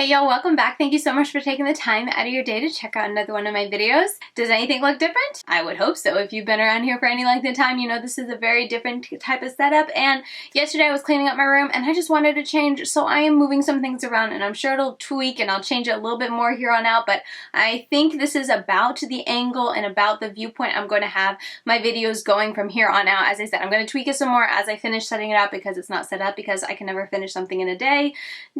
Hey y'all, welcome back. Thank you so much for taking the time out of your day to check out another one of my videos. Does anything look different? I would hope so. If you've been around here for any length of time, you know this is a very different type of setup. And yesterday I was cleaning up my room and I just wanted to change, so I am moving some things around and I'm sure it'll tweak and I'll change it a little bit more here on out, but I think this is about the angle and about the viewpoint I'm going to have my videos going from here on out. As I said, I'm going to tweak it some more as I finish setting it up because it's not set up because I can never finish something in a day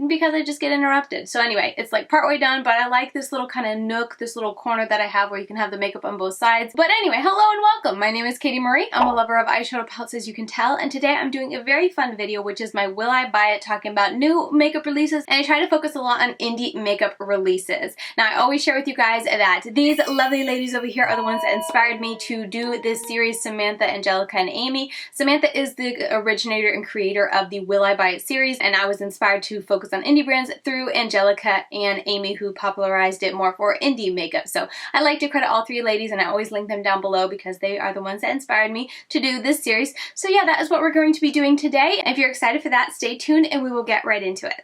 because I just get interrupted. So anyway, it's like partway done, but I like this little kind of nook, this little corner that I have where you can have the makeup on both sides. But anyway, hello and welcome. My name is Katie Marie. I'm a lover of eyeshadow palettes, as you can tell, and today I'm doing a very fun video, which is my Will I Buy It, talking about new makeup releases, and I try to focus a lot on indie makeup releases. Now, I always share with you guys that these lovely ladies over here are the ones that inspired me to do this series, Samantha, Angelica, and Amy. Samantha is the originator and creator of the Will I Buy It series, and I was inspired to focus on indie brands through Angelica and Amy, who popularized it more for indie makeup. So I like to credit all three ladies, and I always link them down below because they are the ones that inspired me to do this series. So yeah, that is what we're going to be doing today. And if you're excited for that, stay tuned and we will get right into it.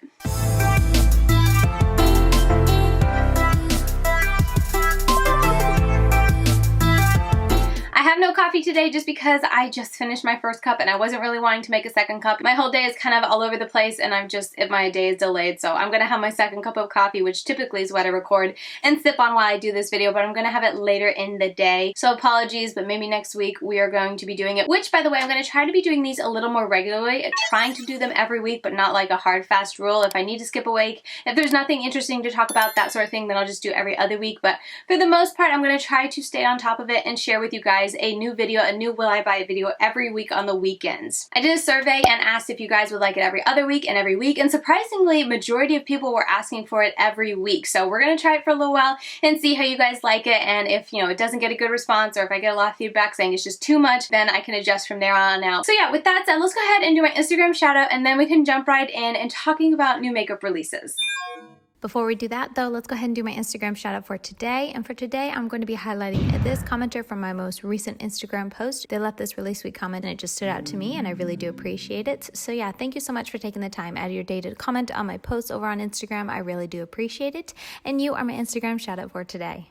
I have no coffee today just because I just finished my first cup and I wasn't really wanting to make a second cup. My whole day is kind of all over the place and my day is delayed, so I'm gonna have my second cup of coffee, which typically is what I record and sip on while I do this video, but I'm gonna have it later in the day. So apologies, but maybe next week we are going to be doing it, which, by the way, I'm gonna try to be doing these a little more regularly, trying to do them every week, but not like a hard fast rule. If I need to skip a week, if there's nothing interesting to talk about, that sort of thing, then I'll just do every other week. But for the most part, I'm gonna try to stay on top of it and share with you guys a new video, a new Will I Buy It video every week on the weekends. I did a survey and asked if you guys would like it every other week and every week, and surprisingly, majority of people were asking for it every week. So we're gonna try it for a little while and see how you guys like it, and if, you know, it doesn't get a good response or if I get a lot of feedback saying it's just too much, then I can adjust from there on out. So yeah, with that said, let's go ahead and do my Instagram shout out and then we can jump right in and talking about new makeup releases. Before we do that, though, let's go ahead and do my Instagram shout out for today. And for today, I'm going to be highlighting this commenter from my most recent Instagram post. They left this really sweet comment and it just stood out to me and I really do appreciate it. So yeah, thank you so much for taking the time out of your day to comment on my posts over on Instagram. I really do appreciate it. And you are my Instagram shout out for today.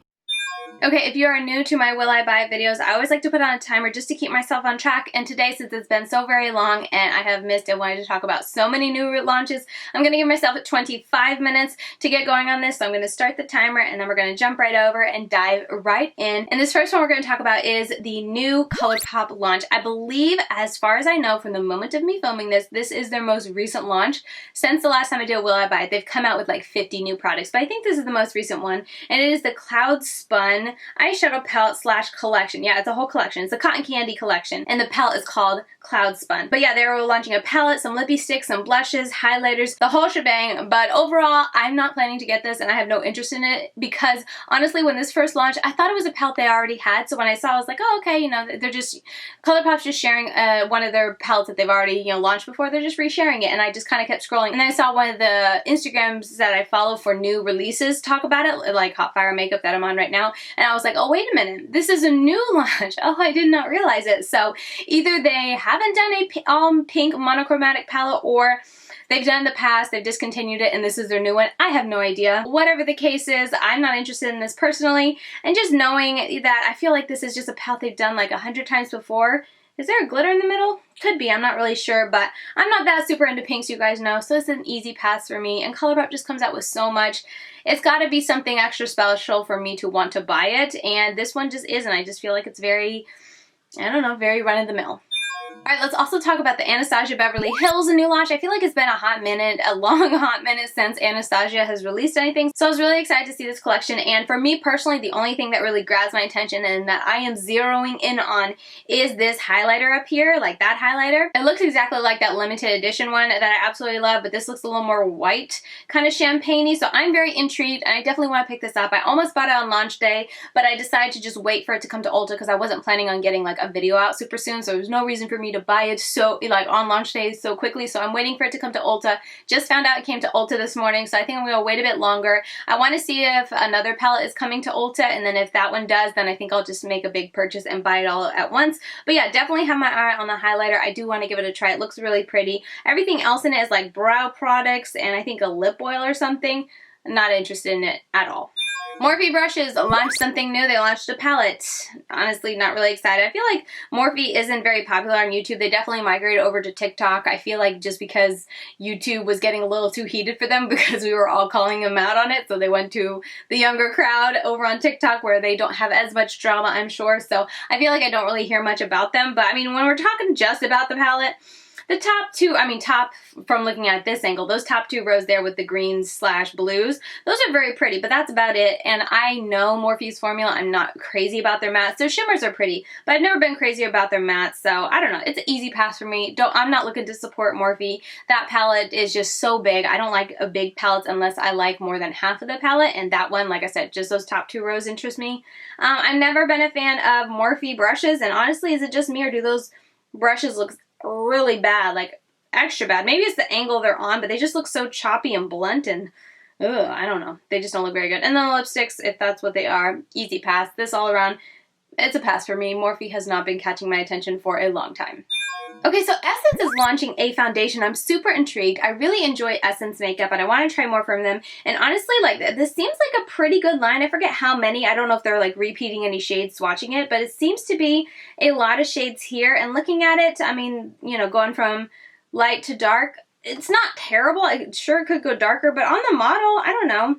Okay, if you are new to my Will I Buy It videos, I always like to put on a timer just to keep myself on track, and today, since it's been so very long and I have missed and wanted to talk about so many new launches, I'm going to give myself 25 minutes to get going on this. So I'm going to start the timer and then we're going to jump right over and dive right in. And this first one we're going to talk about is the new Colourpop launch. I believe, as far as I know, from the moment of me filming this, this is their most recent launch. Since the last time I did Will I Buy It, they've come out with like 50 new products, but I think this is the most recent one, and it is the Cloud Spun eyeshadow palette slash collection. Yeah, it's a whole collection. It's a cotton candy collection, and the palette is called Cloud Spun. But yeah, they were launching a palette, some lippy sticks, some blushes, highlighters, the whole shebang. But overall, I'm not planning to get this, and I have no interest in it because honestly, when this first launched, I thought it was a palette they already had. So when I saw it, I was like, oh, okay, you know, they're just, Colourpop's just sharing one of their palettes that they've already, you know, launched before. They're just resharing it, and I just kind of kept scrolling. And then I saw one of the Instagrams that I follow for new releases talk about it, like Hot Fire Makeup that I'm on right now, and I was like, oh, wait a minute, this is a new launch. Oh, I did not realize it. So either they haven't done a pink monochromatic palette, or they've done in the past, they've discontinued it, and this is their new one. I have no idea. Whatever the case is, I'm not interested in this personally, and just knowing that I feel like this is just a palette they've done like 100 times before. Is there a glitter in the middle? Could be, I'm not really sure, but I'm not that super into pinks, you guys know, so it's an easy pass for me, and Colourpop just comes out with so much. It's gotta be something extra special for me to want to buy it, and this one just isn't. I just feel like it's very, I don't know, very run-of-the-mill. Alright, let's also talk about the Anastasia Beverly Hills new launch. I feel like it's been a hot minute, a long hot minute since Anastasia has released anything. So I was really excited to see this collection, and for me personally, the only thing that really grabs my attention and that I am zeroing in on is this highlighter up here, like that highlighter. It looks exactly like that limited edition one that I absolutely love, but this looks a little more white, kind of champagne-y, so I'm very intrigued and I definitely want to pick this up. I almost bought it on launch day, but I decided to just wait for it to come to Ulta because I wasn't planning on getting like a video out super soon, so there was no reason for me to buy it so like on launch day so quickly, so I'm waiting for it to come to Ulta. Just found out it came to Ulta this morning, so I think I'm gonna wait a bit longer. I want to see if another palette is coming to Ulta, and then if that one does, then I think I'll just make a big purchase and buy it all at once. But yeah, definitely have my eye on the highlighter. I do want to give it a try. It looks really pretty. Everything else in it is like brow products and I think a lip oil or something. not interested in it at all. Morphe brushes launched something new. They launched a palette. Honestly, not really excited. I feel like Morphe isn't very popular on YouTube. They definitely migrated over to TikTok. I feel like just because YouTube was getting a little too heated for them because we were all calling them out on it, so they went to the younger crowd over on TikTok where they don't have as much drama, I'm sure. So I feel like I don't really hear much about them. But I mean, when we're talking just about the palette, the top two, top from looking at this angle, those top 2 rows there with the greens / blues, those are very pretty, but that's about it. And I know Morphe's formula. I'm not crazy about their mattes. Their shimmers are pretty, but I've never been crazy about their mattes, so I don't know. It's an easy pass for me. I'm not looking to support Morphe. That palette is just so big. I don't like a big palette unless I like more than half of the palette, and that one, like I said, just those top 2 rows interest me. I've never been a fan of Morphe brushes, and honestly, is it just me or do those brushes look really bad, like extra bad? Maybe it's the angle they're on, but they just look so choppy and blunt and I don't know. They just don't look very good. And then the lipsticks, if that's what they are, easy pass. This all around, it's a pass for me. Morphe has not been catching my attention for a long time. Okay, so Essence is launching a foundation. I'm super intrigued. I really enjoy Essence makeup and I want to try more from them. And honestly, like, this seems like a pretty good line. I forget how many. I don't know if they're like repeating any shades swatching it, but it seems to be a lot of shades here. And looking at it, I mean, you know, going from light to dark, it's not terrible. It sure could go darker, but on the model, I don't know.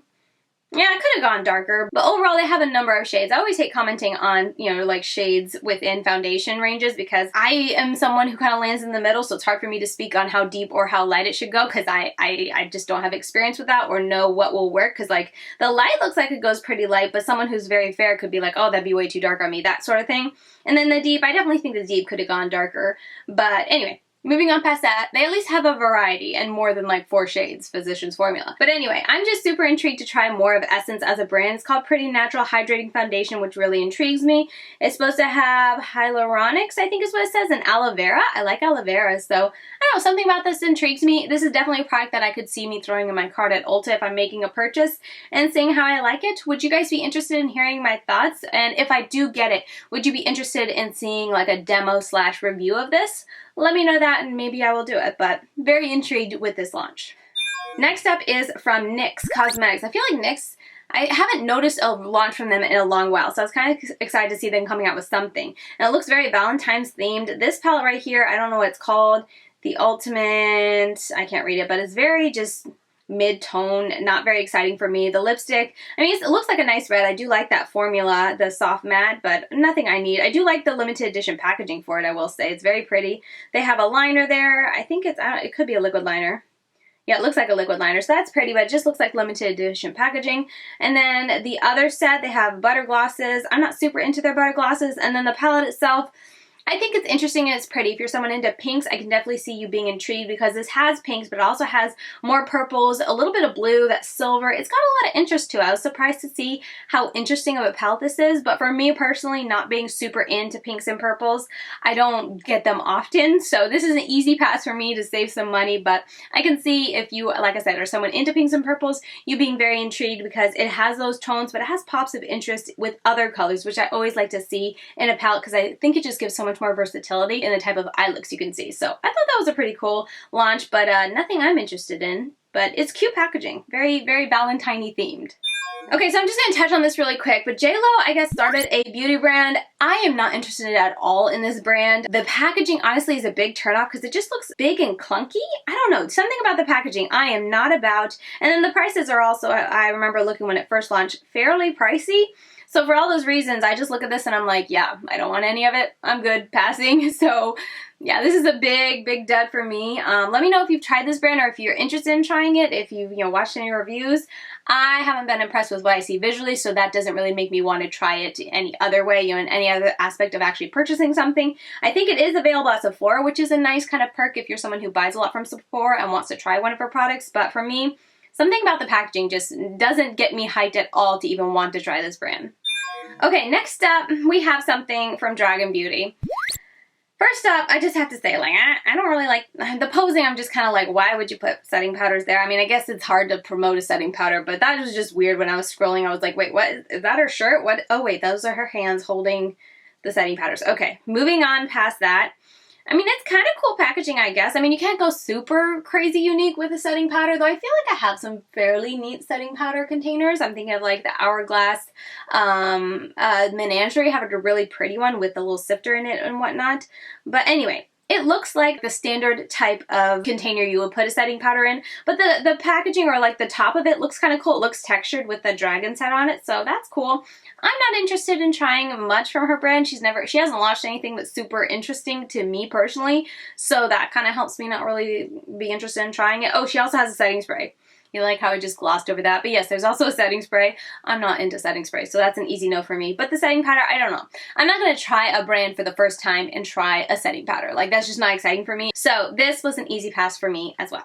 Yeah, I could have gone darker, but overall they have a number of shades. I always hate commenting on, you know, like shades within foundation ranges because I am someone who kind of lands in the middle, so it's hard for me to speak on how deep or how light it should go because I just don't have experience with that or know what will work, because like the light looks like it goes pretty light, but someone who's very fair could be like, oh, that'd be way too dark on me, that sort of thing. And then the deep, I definitely think the deep could have gone darker, but anyway. Moving on past that, they at least have a variety and more than like 4 shades, Physicians Formula. But anyway, I'm just super intrigued to try more of Essence as a brand. It's called Pretty Natural Hydrating Foundation, which really intrigues me. It's supposed to have hyaluronics, I think is what it says, and aloe vera. I like aloe vera, so I don't know, something about this intrigues me. This is definitely a product that I could see me throwing in my cart at Ulta if I'm making a purchase and seeing how I like it. Would you guys be interested in hearing my thoughts? And if I do get it, would you be interested in seeing like a demo / review of this? Let me know that and maybe I will do it, but very intrigued with this launch. Next up is from NYX Cosmetics. I feel like NYX, I haven't noticed a launch from them in a long while, so I was kind of excited to see them coming out with something. And it looks very Valentine's themed. This palette right here, I don't know what it's called. The Ultimate, I can't read it, but it's very just mid-tone, not very exciting for me. The lipstick, I mean, it looks like a nice red. I do like that formula, the soft matte, but nothing I need. I do like the limited edition packaging for it, I will say. It's very pretty. They have a liner there. I think it's, it could be a liquid liner. Yeah, it looks like a liquid liner, so that's pretty, but it just looks like limited edition packaging. And then the other set, they have butter glosses. I'm not super into their butter glosses. And then the palette itself, I think it's interesting and it's pretty. If you're someone into pinks, I can definitely see you being intrigued because this has pinks, but it also has more purples, a little bit of blue, that silver. It's got a lot of interest to it. I was surprised to see how interesting of a palette this is, but for me personally, not being super into pinks and purples, I don't get them often, so this is an easy pass for me to save some money, but I can see if you, like I said, are someone into pinks and purples, you being very intrigued because it has those tones, but it has pops of interest with other colors, which I always like to see in a palette because I think it just gives so much more versatility in the type of eye looks you can see. So I thought that was a pretty cool launch, but nothing I'm interested in. But it's cute packaging. Very, very Valentine-y themed. Okay, so I'm just going to touch on this really quick, but JLo, I guess, started a beauty brand. I am not interested at all in this brand. The packaging, honestly, is a big turnoff because it just looks big and clunky. I don't know, something about the packaging I am not about. And then the prices are also, I remember looking when it first launched, fairly pricey. So for all those reasons, I just look at this and I'm like, yeah, I don't want any of it. I'm good passing. So yeah, this is a big, big dud for me. Let me know if you've tried this brand or if you're interested in trying it, if you've watched any reviews. I haven't been impressed with what I see visually, so that doesn't really make me want to try it any other way, in any other aspect of actually purchasing something. I think it is available at Sephora, which is a nice kind of perk if you're someone who buys a lot from Sephora and wants to try one of her products. But for me, something about the packaging just doesn't get me hyped at all to even want to try this brand. Okay, next up, we have something from Dragon Beauty. First up, I just have to say, like, I don't really like the posing. I'm just kind of like, why would you put setting powders there? I mean, I guess it's hard to promote a setting powder, but that was just weird when I was scrolling. I was like, wait, what? Is that her shirt? What? Oh, wait, those are her hands holding the setting powders. Okay, moving on past that. I mean, it's kind of cool packaging, I guess. I mean, you can't go super crazy unique with a setting powder, though I feel like I have some fairly neat setting powder containers. I'm thinking of like the Hourglass Menagerie. Have a really pretty one with a little sifter in it and whatnot. But anyway, it looks like the standard type of container you would put a setting powder in, but the packaging or like the top of it looks kind of cool. It looks textured with the dragon's head on it, so that's cool. I'm not interested in trying much from her brand. She hasn't launched anything that's super interesting to me personally, so that kind of helps me not really be interested in trying it. Oh, she also has a setting spray. You like how I just glossed over that? But yes, there's also a setting spray. I'm not into setting spray, so that's an easy no for me. But the setting powder, I don't know. I'm not going to try a brand for the first time and try a setting powder. Like, that's just not exciting for me. So this was an easy pass for me as well.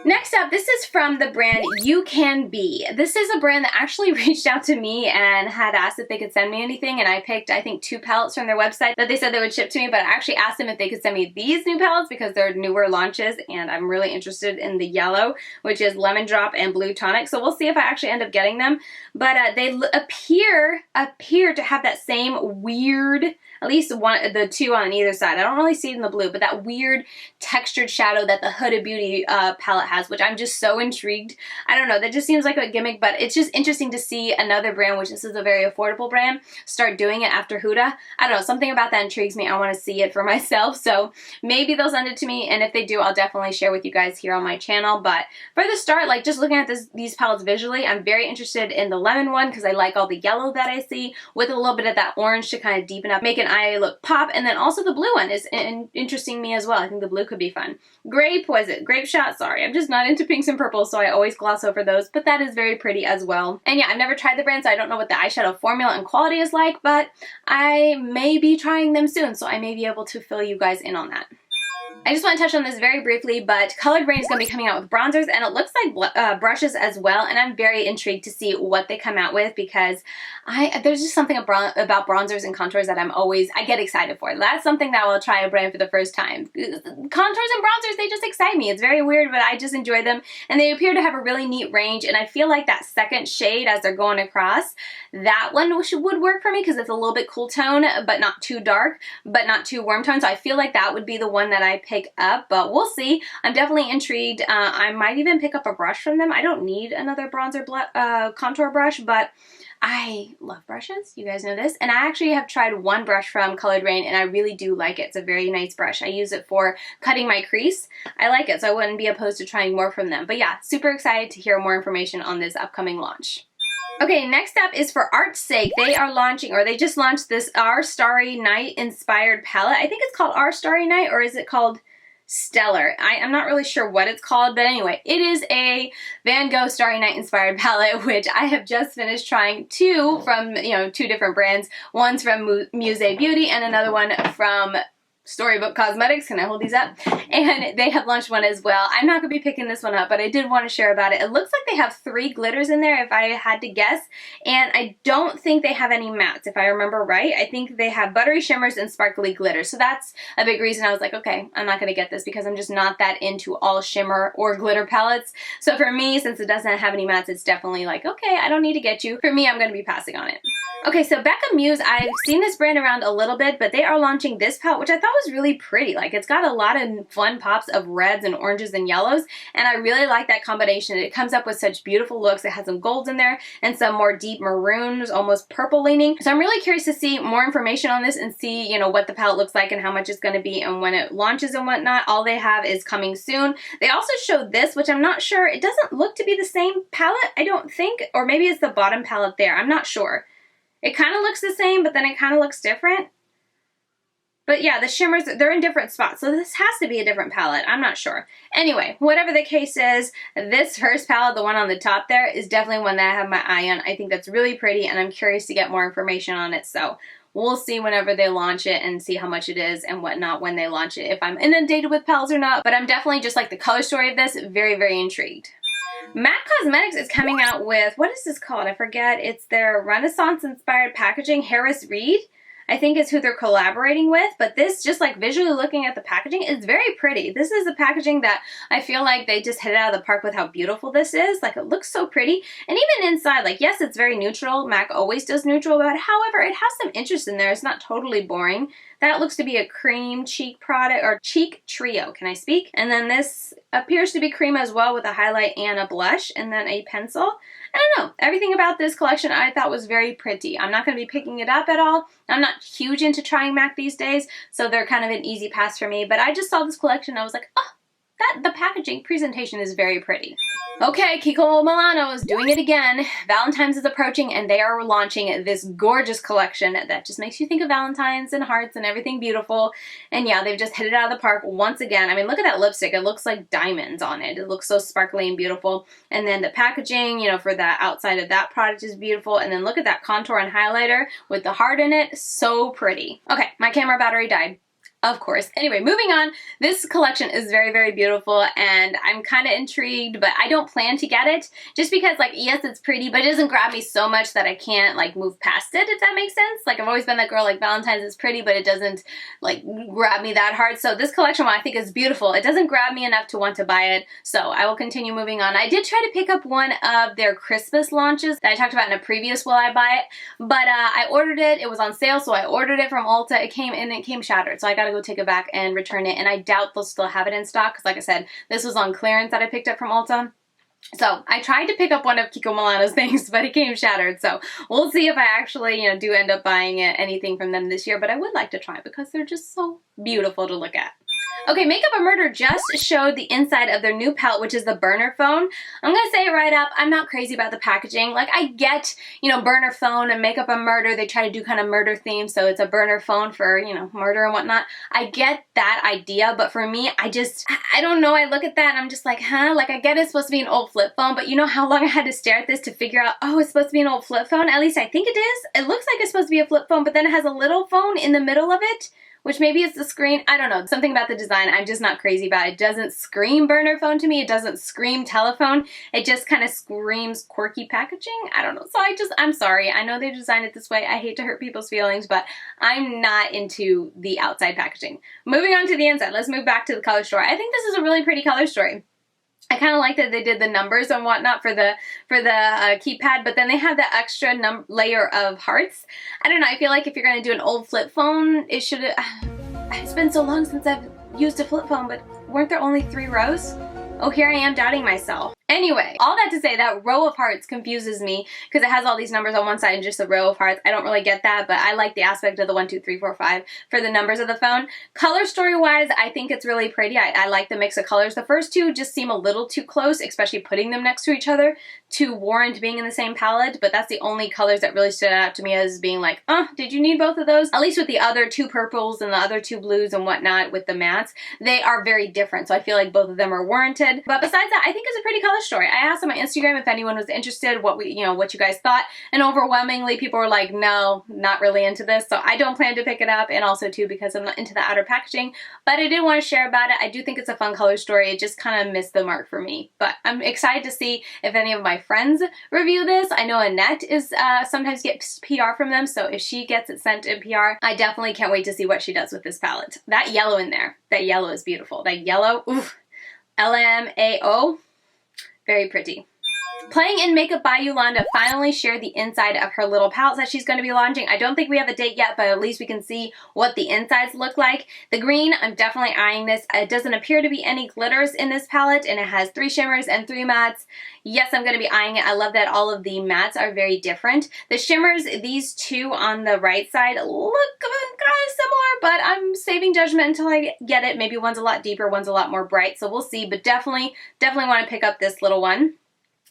Next up, this is from the brand You Can Be. This is a brand that actually reached out to me and had asked if they could send me anything, and I picked, I think, 2 palettes from their website that they said they would ship to me, but I actually asked them if they could send me these new palettes because they're newer launches, and I'm really interested in the yellow, which is Lemon Drop and Blue Tonic, so we'll see if I actually end up getting them. But they appear to have that same weird, at least the 2 on either side. I don't really see it in the blue, but that weird textured shadow that the Huda Beauty palette has, which I'm just so intrigued. I don't know, that just seems like a gimmick, but it's just interesting to see another brand, which this is a very affordable brand, start doing it after Huda. I don't know, something about that intrigues me. I want to see it for myself, so maybe they'll send it to me, and if they do, I'll definitely share with you guys here on my channel. But for the start, like just looking at these palettes visually, I'm very interested in the lemon one because I like all the yellow that I see with a little bit of that orange to kind of deepen up, make an eye look pop, and then also the blue one is interesting me as well. I think the blue could be fun. Grape, was it? Grape Shot, sorry. I'm just not into pinks and purples, so I always gloss over those, but that is very pretty as well. And yeah, I've never tried the brand, so I don't know what the eyeshadow formula and quality is like, but I may be trying them soon, so I may be able to fill you guys in on that. I just want to touch on this very briefly, but Colored Rain is going to be coming out with bronzers, and it looks like brushes as well, and I'm very intrigued to see what they come out with because there's just something about bronzers and contours that I get excited for. That's something that I will try a brand for the first time. Contours and bronzers, they just excite me. It's very weird, but I just enjoy them, and they appear to have a really neat range, and I feel like that second shade as they're going across, that one would work for me because it's a little bit cool tone, but not too dark, but not too warm tone, so I feel like that would be the one that I pick up, but we'll see. I'm definitely intrigued. I might even pick up a brush from them. I don't need another bronzer contour brush, but I love brushes. You guys know this. And I actually have tried one brush from Colored Rain, and I really do like it. It's a very nice brush. I use it for cutting my crease. I like it, so I wouldn't be opposed to trying more from them. But yeah, super excited to hear more information on this upcoming launch. Okay, next up is for Art's Sake. They are launching, or they just launched this Our Starry Night inspired palette. I think it's called Our Starry Night, or is it called Stellar? I'm not really sure what it's called, but anyway, it is a Van Gogh Starry Night inspired palette, which I have just finished trying 2 from, 2 different brands. One's from Musée Beauty and another one from Storybook Cosmetics. Can I hold these up? And they have launched one as well. I'm not going to be picking this one up, but I did want to share about it. It looks like they have 3 glitters in there, if I had to guess, and I don't think they have any mattes, if I remember right. I think they have buttery shimmers and sparkly glitters, so that's a big reason I was like, okay, I'm not going to get this because I'm just not that into all shimmer or glitter palettes. So for me, since it doesn't have any mattes, it's definitely like, okay, I don't need to get you. For me, I'm going to be passing on it. Okay, so Becca Muse, I've seen this brand around a little bit, but they are launching this palette, which I thought was really pretty. Like, it's got a lot of fun pops of reds and oranges and yellows, and I really like that combination. It comes up with such beautiful looks. It has some golds in there and some more deep maroons, almost purple leaning. So I'm really curious to see more information on this and see, what the palette looks like and how much it's going to be and when it launches and whatnot. All they have is coming soon. They also showed this, which I'm not sure. It doesn't look to be the same palette, I don't think, or maybe it's the bottom palette there. I'm not sure. It kind of looks the same, but then it kind of looks different. But yeah, the shimmers, they're in different spots, so this has to be a different palette. I'm not sure. Anyway, whatever the case is, this first palette, the one on the top there, is definitely one that I have my eye on. I think that's really pretty, and I'm curious to get more information on it, so we'll see whenever they launch it and see how much it is and whatnot when they launch it, if I'm inundated with palettes or not. But I'm definitely, just like the color story of this, very, very intrigued. MAC Cosmetics is coming out with, what is this called? I forget. It's their Renaissance-inspired packaging, Harris Reed. I think is who they're collaborating with, but this, just like visually looking at the packaging, is very pretty. This is the packaging that I feel like they just hit it out of the park with how beautiful this is. Like, it looks so pretty. And even inside, like, yes, it's very neutral. MAC always does neutral, but however, it has some interest in there. It's not totally boring. That looks to be a cream cheek product, or cheek trio, can I speak? And then this appears to be cream as well, with a highlight and a blush, and then a pencil. I don't know. Everything about this collection I thought was very pretty. I'm not going to be picking it up at all. I'm not huge into trying MAC these days, so they're kind of an easy pass for me. But I just saw this collection and I was like, oh, the packaging presentation is very pretty. Okay, Kiko Milano is doing it again. Valentine's is approaching and they are launching this gorgeous collection that just makes you think of Valentine's and hearts and everything beautiful. And yeah, they've just hit it out of the park once again. I mean, look at that lipstick. It looks like diamonds on it. It looks so sparkly and beautiful. And then the packaging, you know, for the outside of that product is beautiful. And then look at that contour and highlighter with the heart in it. So pretty. Okay, my camera battery died. Of course. Anyway, moving on. This collection is very, very beautiful and I'm kind of intrigued, but I don't plan to get it just because, like, yes, it's pretty, but it doesn't grab me so much that I can't, like, move past it, if that makes sense. Like, I've always been that girl, like, Valentine's is pretty, but it doesn't, like, grab me that hard. So this collection, while I think is beautiful, it doesn't grab me enough to want to buy it. So I will continue moving on. I did try to pick up one of their Christmas launches that I talked about in a previous Will I Buy It, but I ordered it. It was on sale, so I ordered it from Ulta. It came and it came shattered, so I gotta go take it back and return it, and I doubt they'll still have it in stock because, like I said, this was on clearance that I picked up from Ulta. So I tried to pick up one of Kiko Milano's things, but it came shattered. So we'll see if I actually, you know, do end up buying anything from them this year, but I would like to try because they're just so beautiful to look at. Okay, Makeup or Murder just showed the inside of their new palette, which is the burner phone. I'm gonna say it right up, I'm not crazy about the packaging. Like, I get, you know, burner phone and Makeup or Murder, they try to do kind of murder themes, so it's a burner phone for, you know, murder and whatnot. I get that idea, but for me, I don't know, I look at that and I'm just like, huh? Like, I get it's supposed to be an old flip phone, but you know how long I had to stare at this to figure out, oh, it's supposed to be an old flip phone? At least I think it is. It looks like it's supposed to be a flip phone, but then it has a little phone in the middle of it, which maybe it's the screen. I don't know. Something about the design I'm just not crazy about. It doesn't scream burner phone to me. It doesn't scream telephone. It just kind of screams quirky packaging. I don't know. So I'm sorry. I know they designed it this way. I hate to hurt people's feelings, but I'm not into the outside packaging. Moving on to the inside. Let's move back to the color story. I think this is a really pretty color story. I kind of like that they did the numbers and whatnot for the keypad, but then they have the extra layer of hearts. I don't know, I feel like if you're going to do an old flip phone, it should it's been so long since I've used a flip phone, but weren't there only 3 rows? Oh, here I am doubting myself. Anyway, all that to say, that row of hearts confuses me because it has all these numbers on one side and just a row of hearts. I don't really get that, but I like the aspect of the 1, 2, 3, 4, 5 for the numbers of the phone. Color story-wise, I think it's really pretty. I like the mix of colors. The first two just seem a little too close, especially putting them next to each other to warrant being in the same palette, but that's the only colors that really stood out to me as being like, oh, did you need both of those? At least with the other 2 purples and the other 2 blues and whatnot with the mattes, they are very different, so I feel like both of them are warranted. But besides that, I think it's a pretty color story. I asked on my Instagram if anyone was interested, what you guys thought, and overwhelmingly people were like, no, not really into this, so I don't plan to pick it up, and also too because I'm not into the outer packaging, but I did want to share about it. I do think it's a fun color story. It just kind of missed the mark for me, but I'm excited to see if any of my friends review this. I know Annette is sometimes gets PR from them, so if she gets it sent in PR, I definitely can't wait to see what she does with this palette. That yellow in there, that yellow is beautiful. That yellow, oof, LMAO, very pretty. Playing in Makeup by Yolanda finally shared the inside of her little palettes that she's going to be launching. I don't think we have a date yet, but at least we can see what the insides look like. The green, I'm definitely eyeing this. It doesn't appear to be any glitters in this palette, and it has 3 shimmers and 3 mattes. Yes, I'm going to be eyeing it. I love that all of the mattes are very different. The shimmers, these 2 on the right side, look kind of similar, but I'm saving judgment until I get it. Maybe one's a lot deeper, one's a lot more bright, so we'll see, but definitely want to pick up this little one.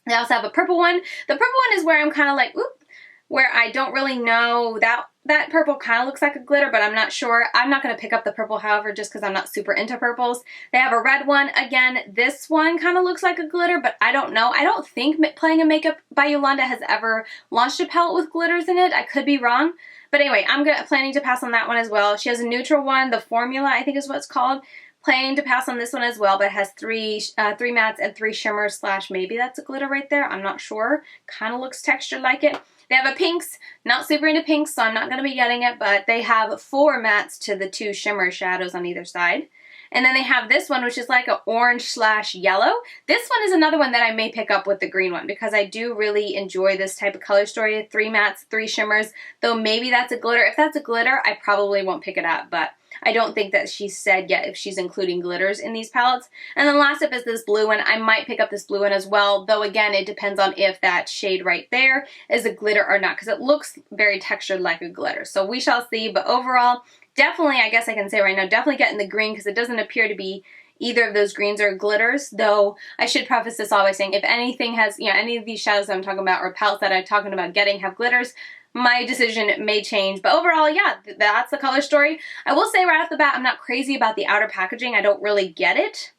They also have a purple one. The purple one is where I'm kind of like, oop, where I don't really know. That purple kind of looks like a glitter, but I'm not sure. I'm not going to pick up the purple, however, just because I'm not super into purples. They have a red one. Again, this one kind of looks like a glitter, but I don't know. I don't think Playing in Makeup by Yolanda has ever launched a palette with glitters in it. I could be wrong. But anyway, I'm planning to pass on that one as well. She has a neutral one. The Formula, I think is what it's called. Planning to pass on this one as well, but it has three mattes and 3 shimmers / maybe that's a glitter right there. I'm not sure. Kind of looks textured like it. They have a pinks. Not super into pinks, so I'm not going to be getting it, but they have 4 mattes to the 2 shimmer shadows on either side. And then they have this one, which is like an orange / yellow. This one is another one that I may pick up with the green one because I do really enjoy this type of color story. 3 mattes, 3 shimmers, though maybe that's a glitter. If that's a glitter, I probably won't pick it up, but I don't think that she's said yet if she's including glitters in these palettes. And then last up is this blue one. I might pick up this blue one as well, though again, it depends on if that shade right there is a glitter or not, because it looks very textured like a glitter. So we shall see, but overall, definitely, I guess I can say right now, definitely getting the green because it doesn't appear to be either of those greens are glitters, though I should preface this all by saying if anything has, any of these shadows that I'm talking about or palettes that I'm talking about getting have glitters, my decision may change. But overall, yeah, that's the color story. I will say right off the bat, I'm not crazy about the outer packaging. I don't really get it.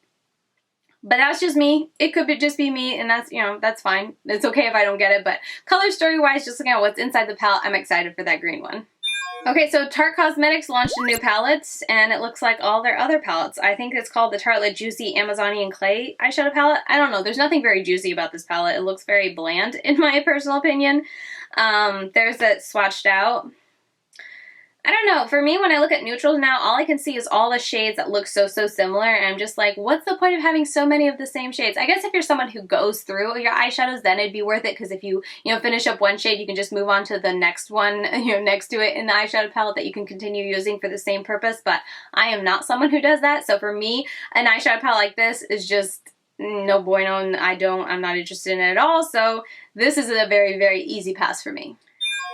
But that's just me. It could just be me, and that's, that's fine. It's okay if I don't get it, but color story-wise, just looking at what's inside the palette, I'm excited for that green one. Okay, so Tarte Cosmetics launched a new palette, and it looks like all their other palettes. I think it's called the Tartelette Juicy Amazonian Clay eyeshadow palette. I don't know. There's nothing very juicy about this palette. It looks very bland, in my personal opinion. There's that swatched out. I don't know. For me, when I look at neutrals now, all I can see is all the shades that look so similar, and I'm just like, what's the point of having so many of the same shades? I guess if you're someone who goes through your eyeshadows, then it'd be worth it, because if you, finish up one shade, you can just move on to the next one, next to it in the eyeshadow palette that you can continue using for the same purpose, but I am not someone who does that, so for me, an eyeshadow palette like this is just no bueno, and I'm not interested in it at all, so this is a very easy pass for me.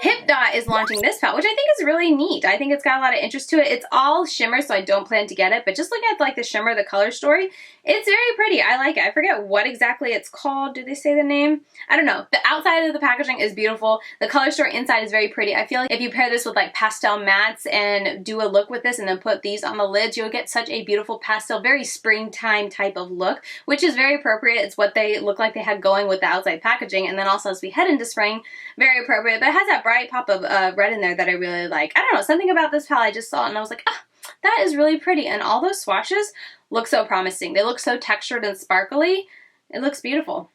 Hip Dot is launching this palette, which I think is really neat. I think it's got a lot of interest to it. It's all shimmer, so I don't plan to get it, but just looking at like the shimmer, the color story, it's very pretty. I like it. I forget what exactly it's called. Do they say the name? I don't know. The outside of the packaging is beautiful. The color story inside is very pretty. I feel like if you pair this with like pastel mattes and do a look with this and then put these on the lids, you'll get such a beautiful pastel, very springtime type of look, which is very appropriate. It's what they look like they had going with the outside packaging, and then also as we head into spring, very appropriate, but it has that bright pop of red in there that I really like. I don't know, something about this palette I just saw it and I was like, ah, that is really pretty, and all those swatches look so promising. They look so textured and sparkly. It looks beautiful.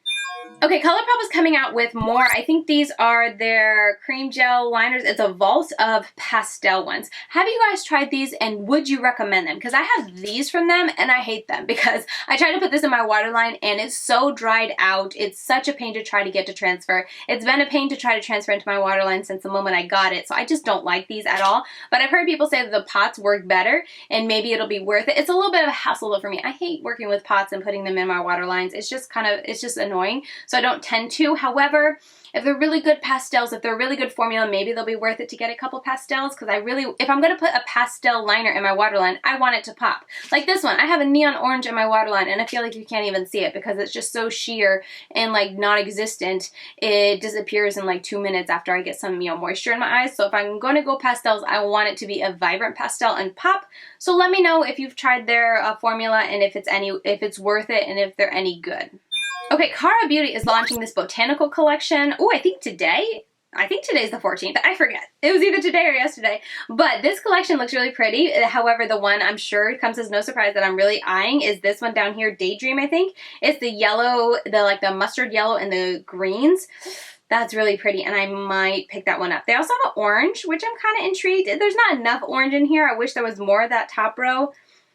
Okay, Colourpop is coming out with more. I think these are their cream gel liners. It's a vault of pastel ones. Have you guys tried these, and would you recommend them? Because I have these from them and I hate them because I tried to put this in my waterline and it's so dried out. It's such a pain to try to get to transfer. It's been a pain to try to transfer into my waterline since the moment I got it, so I just don't like these at all. But I've heard people say that the pots work better and maybe it'll be worth it. It's a little bit of a hassle though for me. I hate working with pots and putting them in my waterlines. It's just annoying. So I don't tend to. However, if they're really good pastels, if they're a really good formula, maybe they'll be worth it to get a couple pastels, because if I'm going to put a pastel liner in my waterline, I want it to pop. Like this one, I have a neon orange in my waterline and I feel like you can't even see it because it's just so sheer and like non-existent. It disappears in like 2 minutes after I get some moisture in my eyes. So if I'm going to go pastels, I want it to be a vibrant pastel and pop. So let me know if you've tried their formula and if it's worth it and if they're any good. Okay, Cara Beauty is launching this botanical collection. Oh, I think today's the 14th. I forget. It was either today or yesterday. But this collection looks really pretty. However, the one I'm sure comes as no surprise that I'm really eyeing is this one down here, Daydream, I think. It's the yellow, the mustard yellow and the greens. That's really pretty, and I might pick that one up. They also have an orange, which I'm kind of intrigued. There's not enough orange in here. I wish there was more of that top row.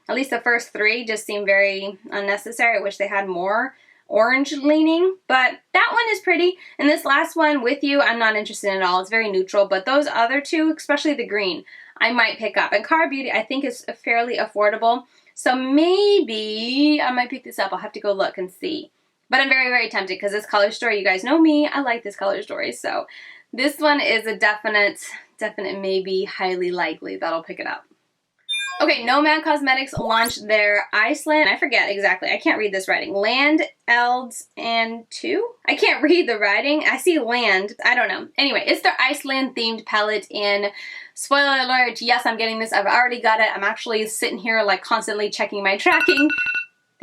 At least the first 3 just seem very unnecessary. I wish they had more orange leaning, but that one is pretty. And this last one, With You, I'm not interested in at all. It's very neutral, but those other 2, especially the green, I might pick up. And Cara Beauty, I think, is fairly affordable, so maybe I might pick this up. I'll have to go look and see. But I'm very tempted because this color story, you guys know me, I like this color story, so this one is a definite maybe, highly likely that I'll pick it up. Okay, Nomad Cosmetics launched their Iceland, I forget exactly, I can't read this writing, Land Elds and 2? I can't read the writing, I see land, I don't know. Anyway, it's their Iceland themed palette, and spoiler alert, yes, I'm getting this, I've already got it, I'm actually sitting here like constantly checking my tracking.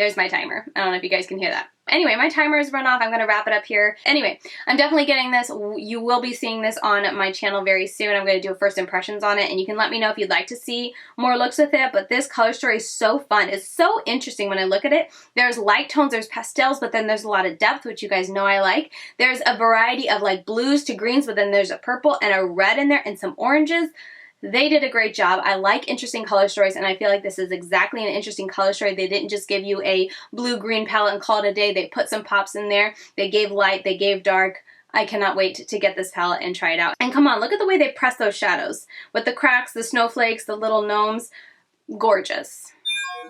there's my timer. I don't know if you guys can hear that. Anyway, my timer is run off. I'm going to wrap it up here. Anyway, I'm definitely getting this. You will be seeing this on my channel very soon. I'm going to do first impressions on it, and you can let me know if you'd like to see more looks with it. But this color story is so fun. It's so interesting when I look at it. There's light tones, there's pastels, but then there's a lot of depth, which you guys know I like. There's a variety of like blues to greens, but then there's a purple and a red in there and some oranges. They did a great job. I like interesting color stories, and I feel like this is exactly an interesting color story. They didn't just give you a blue-green palette and call it a day. They put some pops in there. They gave light. They gave dark. I cannot wait to get this palette and try it out. And come on, look at the way they press those shadows. With the cracks, the snowflakes, the little gnomes. Gorgeous.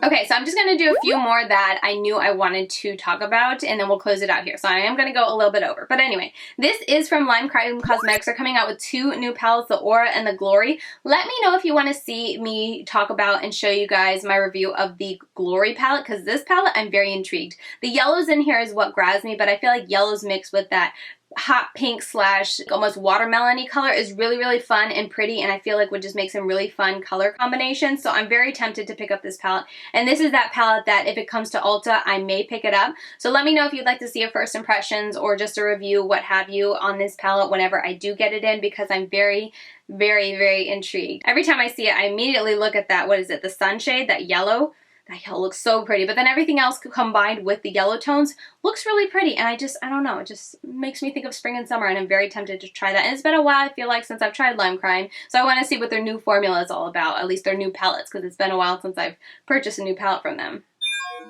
Okay, so I'm just going to do a few more that I knew I wanted to talk about, and then we'll close it out here. So I am going to go a little bit over. But anyway, this is from Lime Crime Cosmetics. They're coming out with 2 new palettes, the Aura and the Glory. Let me know if you want to see me talk about and show you guys my review of the Glory palette, because this palette, I'm very intrigued. The yellows in here is what grabs me, but I feel like yellows mixed with that hot pink slash almost watermelon-y color is really, really fun and pretty, and I feel like would just make some really fun color combinations. So I'm very tempted to pick up this palette, and this is that palette that if it comes to Ulta, I may pick it up. So let me know if you'd like to see a first impressions or just a review, what have you, on this palette whenever I do get it in, because I'm very, very intrigued. Every time I see it, I immediately look at that, what is it, the sunshade, that yellow. That yellow looks so pretty, but then everything else combined with the yellow tones looks really pretty, and I don't know, it just makes me think of spring and summer, and I'm very tempted to try that. And it's been a while, I feel like, since I've tried Lime Crime, so I want to see what their new formula is all about, at least their new palettes, because it's been a while since I've purchased a new palette from them.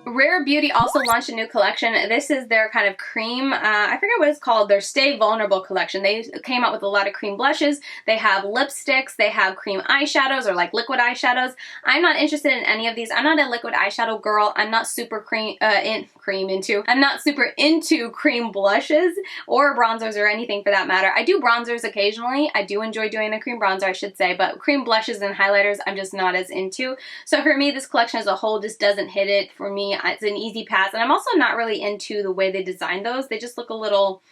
Rare Beauty also launched a new collection. This is their kind of cream, I forget what it's called, their Stay Vulnerable collection. They came out with a lot of cream blushes. They have lipsticks. They have cream eyeshadows, or like liquid eyeshadows. I'm not interested in any of these. I'm not a liquid eyeshadow girl. I'm not super I'm not super into cream blushes or bronzers or anything for that matter. I do bronzers occasionally. I do enjoy doing a cream bronzer, I should say, but cream blushes and highlighters I'm just not as into. So for me, this collection as a whole just doesn't hit it for me. It's an easy pass, and I'm also not really into the way they designed those. They just look a little,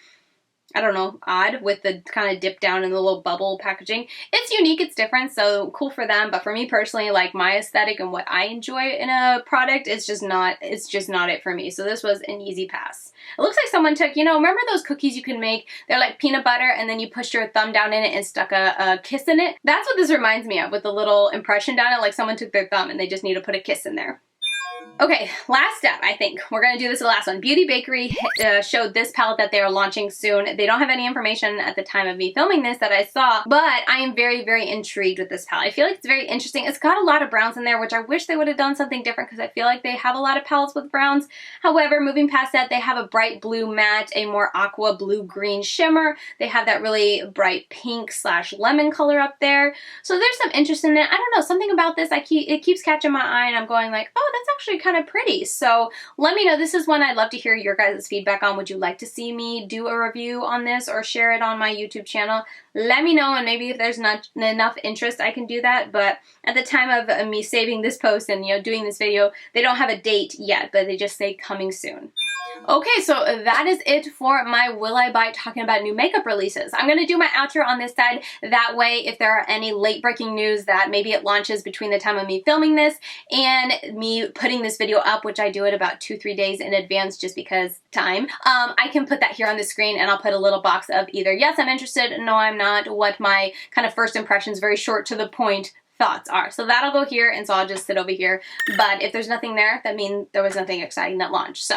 I don't know, odd with the kind of dip down and the little bubble packaging. It's unique, it's different, so cool for them, but for me personally, like my aesthetic and what I enjoy in a product, it's just not it for me. So this was an easy pass. It looks like someone took, you know, remember those cookies you can make? They're like peanut butter, and then you push your thumb down in it and stuck a kiss in it. That's what this reminds me of, with the little impression down it, like someone took their thumb and they just need to put a kiss in there. Okay, last step, I think. We're going to do this the last one. Beauty Bakery showed this palette that they are launching soon. They don't have any information at the time of me filming this that I saw, but I am very, very intrigued with this palette. I feel like it's very interesting. It's got a lot of browns in there, which I wish they would have done something different, because I feel like they have a lot of palettes with browns. However, moving past that, they have a bright blue matte, a more aqua blue-green shimmer. They have that really bright pink slash lemon color up there. So there's some interest in it. I don't know, something about this, it keeps catching my eye, and I'm going like, oh, that's actually kind of pretty. So let me know. This is one I'd love to hear your guys' feedback on. Would you like to see me do a review on this or share it on my YouTube channel? Let me know, and maybe if there's not enough interest, I can do that. But at the time of me saving this post and, you know, doing this video, they don't have a date yet, but they just say coming soon. Okay, so that is it for my Will I Buy talking about new makeup releases. I'm going to do my outro on this side. That way, if there are any late breaking news that maybe it launches between the time of me filming this and me putting this video up, which I do it about 2-3 days in advance just because time, I can put that here on the screen, and I'll put a little box of either yes, I'm interested, no, I'm not, what my kind of first impressions, very short to the point thoughts are. So that'll go here, and so I'll just sit over here. But if there's nothing there, that means there was nothing exciting that launched. So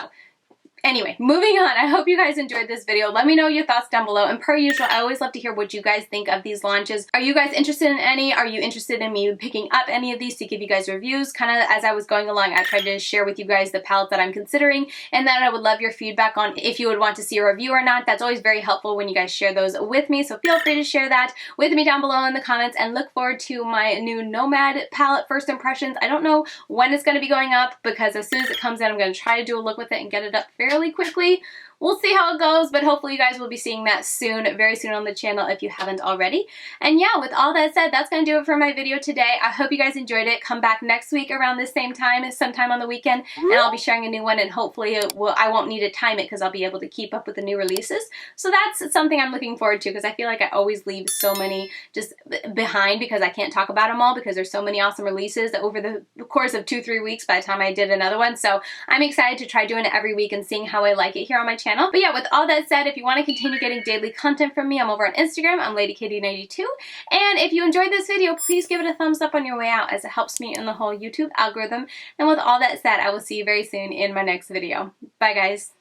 anyway, moving on. I hope you guys enjoyed this video. Let me know your thoughts down below. And per usual, I always love to hear what you guys think of these launches. Are you guys interested in any? Are you interested in me picking up any of these to give you guys reviews? Kind of as I was going along, I tried to share with you guys the palette that I'm considering, and that I would love your feedback on if you would want to see a review or not. That's always very helpful when you guys share those with me. So feel free to share that with me down below in the comments, and look forward to my new Nomad palette first impressions. I don't know when it's going to be going up, because as soon as it comes in, I'm going to try to do a look with it and get it up fairly quickly. we'll see how it goes, but hopefully you guys will be seeing that soon, very soon on the channel if you haven't already. And yeah, with all that said, that's going to do it for my video today. I hope you guys enjoyed it. Come back next week around this same time, sometime on the weekend, and I'll be sharing a new one, and hopefully I won't need to time it because I'll be able to keep up with the new releases. So that's something I'm looking forward to, because I feel like I always leave so many just behind because I can't talk about them all because there's so many awesome releases over the course of 2-3 weeks by the time I did another one. So I'm excited to try doing it every week and seeing how I like it here on my channel. But yeah, with all that said, if you want to continue getting daily content from me, I'm over on Instagram. I'm LadyKitty92. And if you enjoyed this video, please give it a thumbs up on your way out, as it helps me in the whole YouTube algorithm. And with all that said, I will see you very soon in my next video. Bye guys.